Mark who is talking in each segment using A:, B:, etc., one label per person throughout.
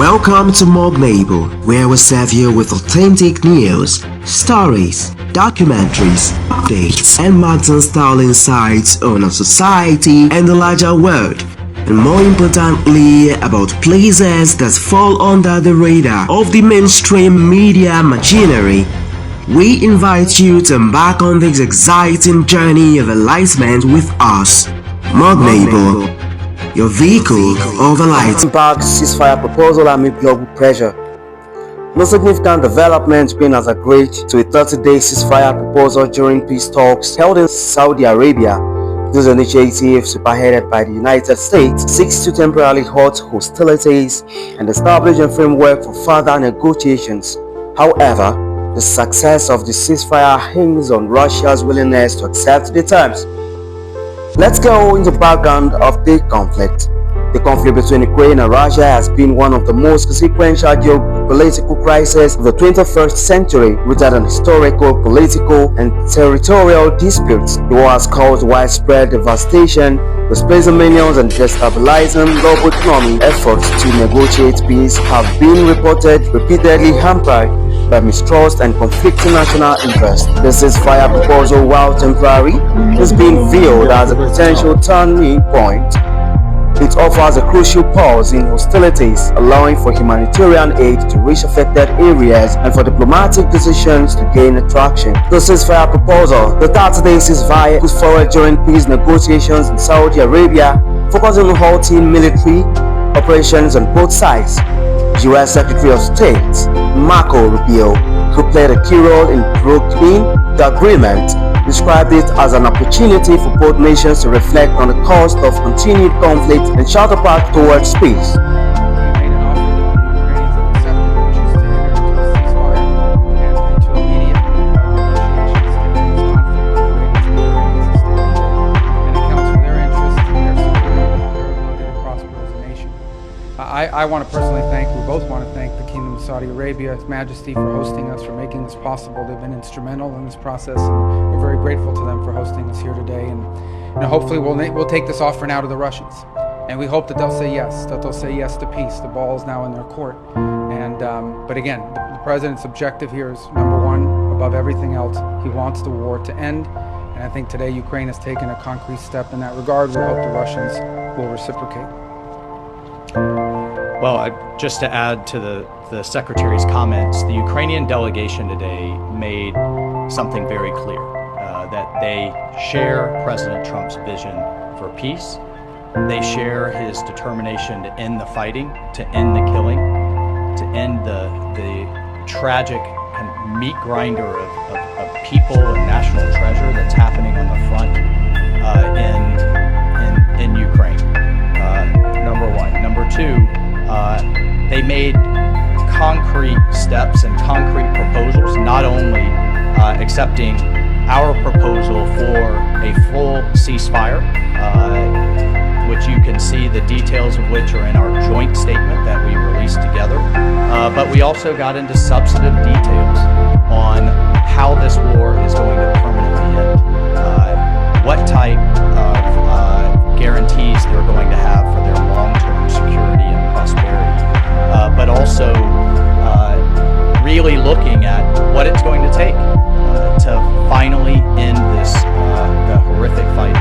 A: Welcome to Mob Label, where we serve you with authentic news, stories, documentaries, updates, and magazine-style insights on our society and the larger world. And more importantly, about places that fall under the radar of the mainstream media machinery. We invite you to embark on this exciting journey of enlightenment with us. Mob Label, your vehicle of enlightenment.
B: Back ceasefire proposal amid global pressure. No significant developments been as agreed to a 30-day ceasefire proposal during peace talks held in Saudi Arabia. This initiative, spearheaded by the United States, seeks to temporarily halt hostilities and establish a framework for further negotiations. However, the success of the ceasefire hangs on Russia's willingness to accept the terms. Let's go into the background of the conflict. The conflict between Ukraine and Russia has been one of the most consequential geopolitical crises of the 21st century, rooted in historical, political, and territorial disputes. The war has caused widespread devastation, displacing millions and destabilizing global economic. Efforts to negotiate peace have been repeatedly hampered by mistrust and conflicting national interests. The ceasefire proposal, while temporary, is being viewed as a potential turning point. It offers a crucial pause in hostilities, allowing for humanitarian aid to reach affected areas and for diplomatic decisions to gain traction. The ceasefire proposal, the 30-day ceasefire, put forward during peace negotiations in Saudi Arabia, focusing on halting military operations on both sides. U.S. Secretary of State Marco Rubio, who played a key role in brokering the agreement, described it as an opportunity for both nations to reflect on the cost of continued conflict and chart a path towards peace.
C: I want to personally we both want to thank the Kingdom of Saudi Arabia, His Majesty, for hosting us, for making this possible. They've been instrumental in this process, and we're very grateful to them for hosting us here today. And hopefully we'll take this offer now to the Russians, and we hope that they'll say yes, to peace. The ball is now in their court. And but again, the president's objective here is number one, above everything else. He wants the war to end, and I think today Ukraine has taken a concrete step in that regard. We hope the Russians will reciprocate.
D: Well, just to add to the Secretary's comments, the Ukrainian delegation today made something very clear, that they share President Trump's vision for peace. They share his determination to end the fighting, to end the killing, to end the tragic kind of meat grinder of people and national treasure that's happening on the front in Ukraine. Number one. Number two, they made concrete steps and concrete proposals, not only accepting our proposal for a full ceasefire, which you can see the details of which are in our joint statement that we released together, but we also got into substantive details on how this war is going to permanently end, what type of guarantees they're going to have for their long-term security and prosperity, but also really looking at what it's going to take to finally end the horrific fight.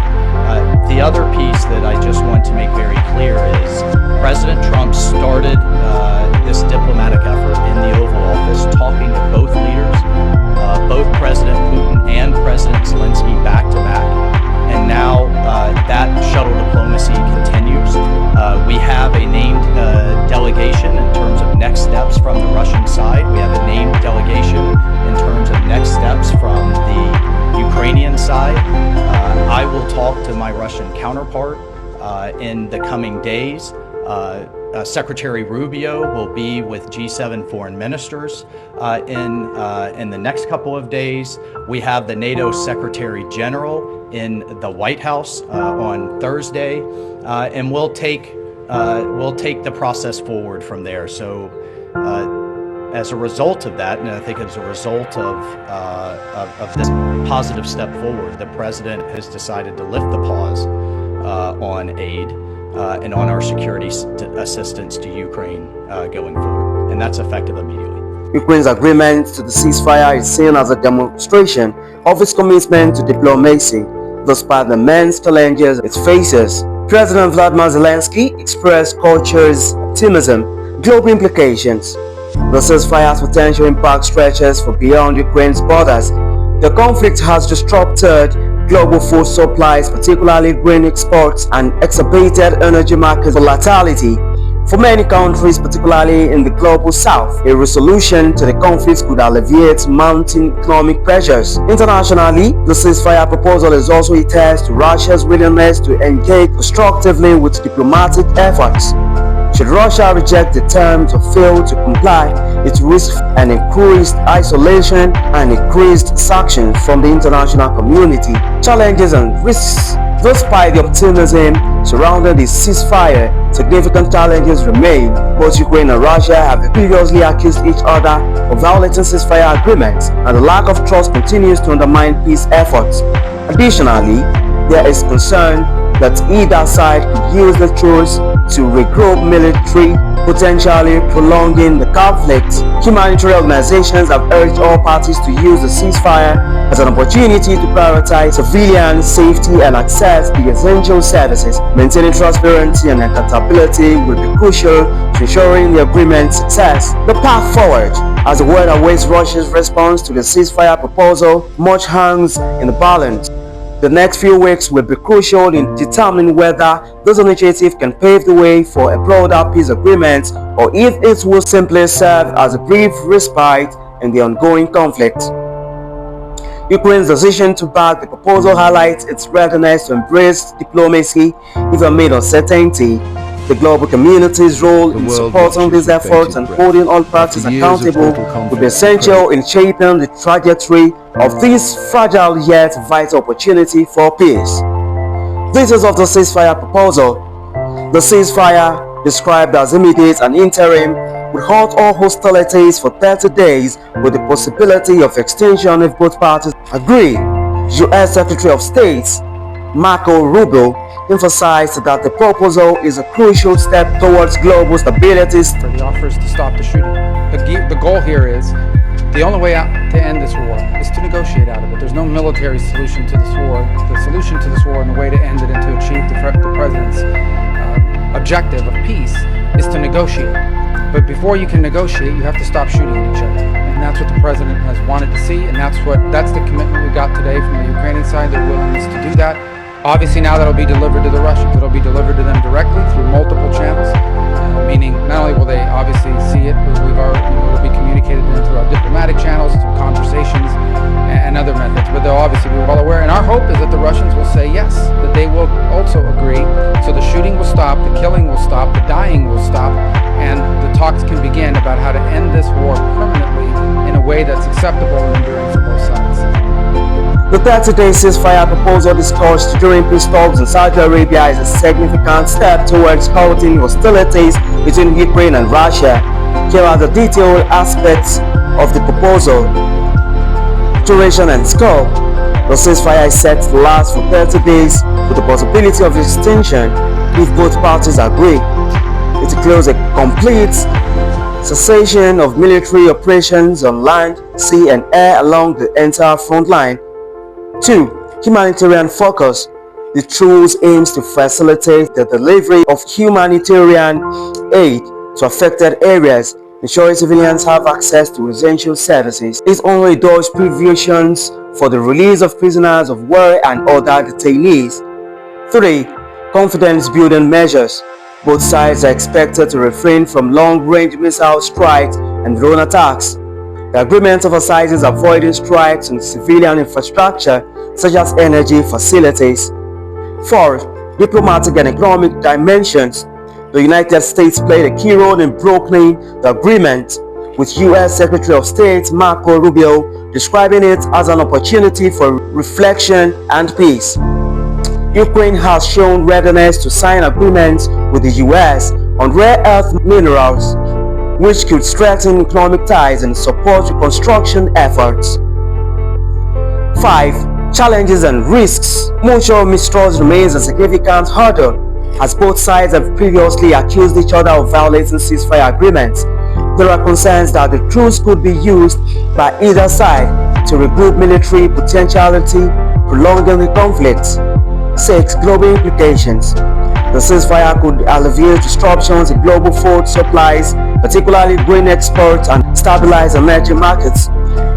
D: The other piece that I just want to make very clear is President Trump started this diplomatic effort in the Oval Office, talking to both leaders, both President Putin and President Zelensky back to back. And now that shuttle diplomacy continues. We have a named delegation in terms of next steps from the Russian side. We have a named delegation in terms of next steps from the Ukrainian side. I will talk to my Russian counterpart in the coming days. Secretary Rubio will be with G7 foreign ministers in the next couple of days. We have the NATO Secretary General in the White House on Thursday, and we'll take the process forward from there. So as a result of that, and I think as a result of this positive step forward, the president has decided to lift the pause on aid. and on our security assistance to Ukraine going forward. And that's effective immediately.
B: Ukraine's agreement to the ceasefire is seen as a demonstration of its commitment to diplomacy, despite the immense challenges it faces. President Vladimir Zelensky expressed cautious optimism, global implications. The ceasefire's potential impact stretches for beyond Ukraine's borders. The conflict has disrupted global food supplies, particularly grain exports, and exacerbated energy market volatility. For many countries, particularly in the global south, a resolution to the conflict could alleviate mounting economic pressures. Internationally, the ceasefire proposal is also a test to Russia's willingness to engage constructively with diplomatic efforts. Should Russia reject the terms or fail to comply, it risks an increased isolation and increased sanctions from the international community. Challenges and risks. Despite the optimism surrounding the ceasefire, significant challenges remain. Both Ukraine and Russia have previously accused each other of violating ceasefire agreements, and the lack of trust continues to undermine peace efforts. Additionally, there is concern that either side could use the truce to regroup military, potentially prolonging the conflict. Humanitarian organizations have urged all parties to use the ceasefire as an opportunity to prioritize civilian safety and access to essential services. Maintaining transparency and accountability will be crucial to ensuring the agreement's success. The path forward. As the world awaits Russia's response to the ceasefire proposal, much hangs in the balance. The next few weeks will be crucial in determining whether this initiative can pave the way for a broader peace agreement or if it will simply serve as a brief respite in the ongoing conflict. Ukraine's decision to back the proposal highlights its readiness to embrace diplomacy even amid uncertainty. The global community's role in supporting these efforts and holding all parties accountable will be essential in shaping the trajectory of this fragile yet vital opportunity for peace. Details of the ceasefire proposal. The ceasefire, described as immediate and interim, would halt all hostilities for 30 days with the possibility of extension if both parties agree. U.S. Secretary of State Marco Rubio emphasized that the proposal is a crucial step towards global stability.
C: The offers to stop the shooting. The goal here is the only way out to end this war is to negotiate out of it. There's no military solution to this war. The solution to this war and the way to end it and to achieve the president's objective of peace is to negotiate. But before you can negotiate, you have to stop shooting at each other. And that's what the president has wanted to see, and that's the commitment we got today from the Ukrainian side, their willingness to do that. Obviously now that'll be delivered to the Russians. It'll be delivered to them directly through multiple channels, meaning not only will they obviously see it, but it'll be communicated to them through our diplomatic channels, through conversations, and other methods. But they'll obviously be well aware. And our hope is that the Russians will say yes, that they will also agree. So the shooting will stop, the killing will stop, the dying will stop, and the talks can begin about how to end this war permanently in a way that's acceptable and enduring for both sides.
B: The 30-day ceasefire proposal discussed during peace talks in Saudi Arabia is a significant step towards halting hostilities between Ukraine and Russia. Here are the detailed aspects of the proposal. Duration and scope. The ceasefire is set to last for 30 days with the possibility of extension if both parties agree. It includes a complete cessation of military operations on land, sea, and air along the entire front line. 2. Humanitarian focus. The truce aims to facilitate the delivery of humanitarian aid to affected areas, ensuring civilians have access to essential services. It only does provisions for the release of prisoners of war and other detainees. 3. Confidence-building measures. Both sides are expected to refrain from long-range missile strikes and drone attacks. The agreement emphasizes avoiding strikes on civilian infrastructure such as energy facilities. 4. Diplomatic and economic dimensions. The United States played a key role in brokering the agreement, with U.S. Secretary of State Marco Rubio describing it as an opportunity for reflection and peace. Ukraine has shown readiness to sign agreements with the U.S. on rare earth minerals, which could strengthen economic ties and support reconstruction efforts. 5. Challenges and risks. Mutual mistrust remains a significant hurdle. As both sides have previously accused each other of violating ceasefire agreements, there are concerns that the truce could be used by either side to regroup military potentiality, prolonging the conflict. 6. Global implications. The ceasefire could alleviate disruptions in global food supplies, particularly grain exports, and stabilize energy markets.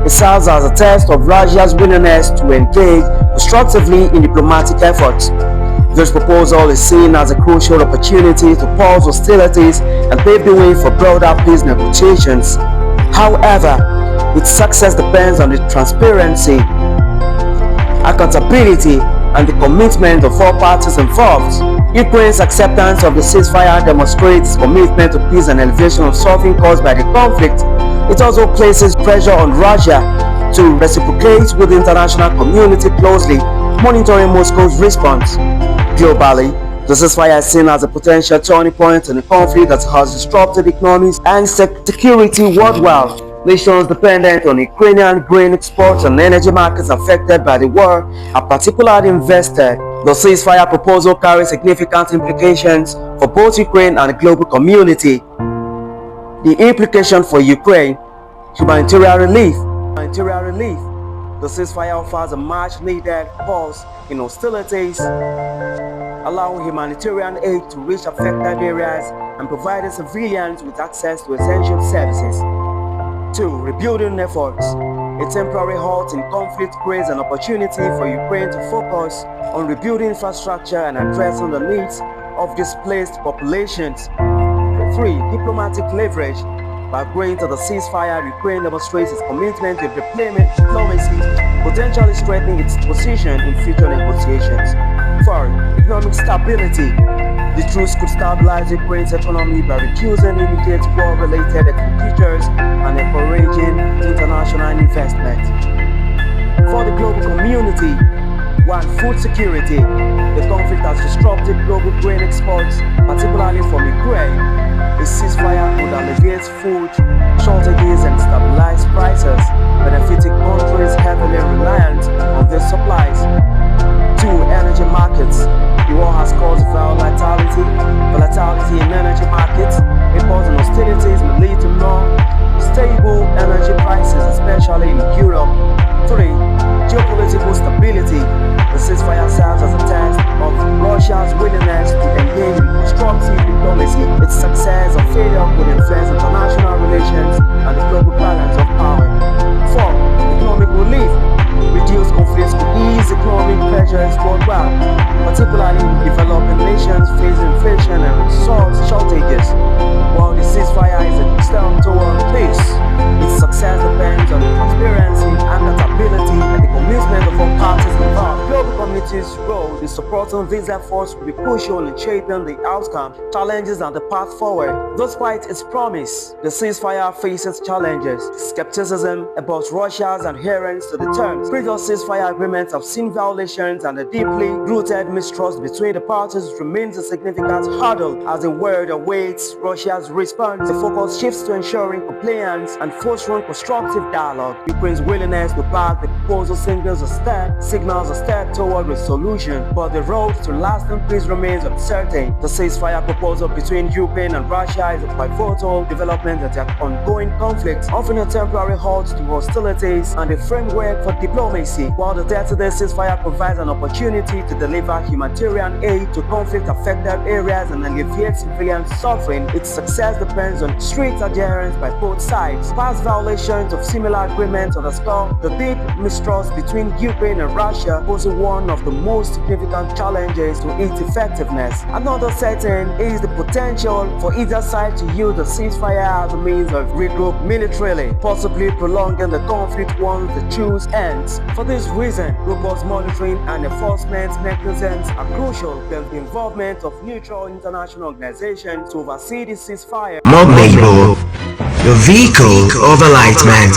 B: It serves as a test of Russia's willingness to engage constructively in diplomatic efforts. This proposal is seen as a crucial opportunity to pause hostilities and pave the way for broader peace negotiations. However, its success depends on the transparency, accountability, and the commitment of all parties involved. Ukraine's acceptance of the ceasefire demonstrates commitment to peace and elevation of suffering caused by the conflict. It also places pressure on Russia to reciprocate with the international community closely, monitoring Moscow's response. Globally, the ceasefire is seen as a potential turning point in a conflict that has disrupted economies and security worldwide. Nations dependent on Ukrainian grain exports and energy markets affected by the war are particularly invested. The ceasefire proposal carries significant implications for both Ukraine and the global community. The implication for Ukraine: humanitarian relief. The ceasefire offers a much-needed pause in hostilities, allowing humanitarian aid to reach affected areas and providing civilians with access to essential services. 2. Rebuilding efforts. A temporary halt in conflict creates an opportunity for Ukraine to focus on rebuilding infrastructure and addressing the needs of displaced populations. 3. Diplomatic leverage. By agreeing to the ceasefire, Ukraine demonstrates its commitment to diplomacy, potentially strengthening its position in future negotiations. 4. Economic stability. The truce could stabilize Ukraine's economy by reducing immediate war-related expenditures and encouraging international investment. For the global community: 1. Food security. The conflict has disrupted global grain exports, particularly from Ukraine. A ceasefire could alleviate food shortages and stabilize prices, benefiting countries heavily reliant on these supplies. 2. Energy markets. The war has caused volatility in energy markets. Imports and hostilities may lead to more stable energy prices, especially in Europe. 3. Geopolitical stability. The ceasefire serves as a test of Russia's willingness to engage in constructive diplomacy. Its success or failure could influence international relations and the global balance of power. 4. Economic relief. Reduced conflicts could ease economic pressures worldwide, particularly in developing nations facing inflation and resource shortages. While the ceasefire is a step toward peace, its success depends on the transparency, accountability, and the commitment of all parties involved. Global community's role in supporting these efforts will be crucial in shaping the outcome, challenges, and the path forward. Despite its promise, the ceasefire faces challenges. Skepticism about Russia's adherence to the terms. Previous ceasefire agreements have seen violations, and a deeply rooted mistrust between the parties remains a significant hurdle. As the world awaits Russia's response, the focus shifts to ensuring compliance and fostering constructive dialogue. Ukraine's willingness to back the proposal signals a step toward resolution, but the road to lasting peace remains uncertain. The ceasefire proposal between Ukraine and Russia is a pivotal development in their ongoing conflict, offering a temporary halt to hostilities and a framework for diplomacy. While the 30-day ceasefire provides an opportunity to deliver humanitarian aid to conflict-affected areas and alleviate civilian suffering, its success depends on strict adherence by both sides. Past violations of similar agreements underscore the deep mistrust between Ukraine and Russia, posing one of the most significant challenges to its effectiveness. Another setting is the potential for either side to use the ceasefire as a means of regroup militarily, possibly prolonging the conflict once the truce ends. For this reason, robust monitoring and enforcement mechanisms are crucial with the involvement of neutral international organizations to oversee the ceasefire.
A: Mob Label, the vehicle of enlightenment.